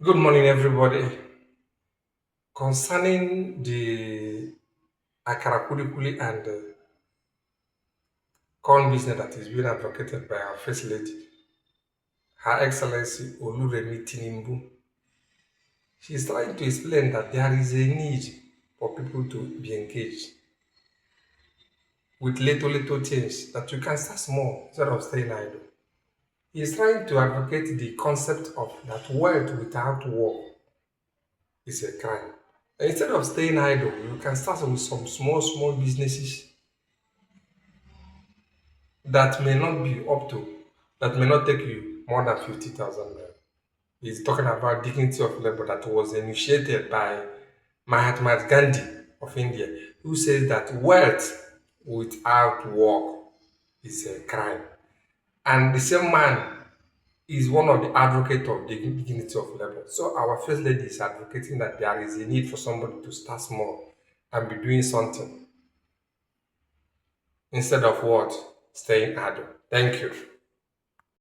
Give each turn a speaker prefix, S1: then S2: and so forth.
S1: Good morning, everybody. Concerning the Akara Kulikuli and corn business that is being advocated by our First Lady, Her Excellency Oluremi Tinunbu, she is trying to explain that there is a need for people to be engaged with little things, that you can start small instead of staying idle. He is trying to advocate the concept of that wealth without work is a crime. And instead of staying idle, you can start with some small businesses that may not be up to, that may not take you more than 50,000 naira. He's talking about dignity of labor that was initiated by Mahatma Ghandi of India, who says that wealth without work is a crime. And the same man is one of the advocates of the dignity of labor. So our first lady is advocating that there is a need for somebody to start small and be doing something instead of what? Staying idle. Thank you.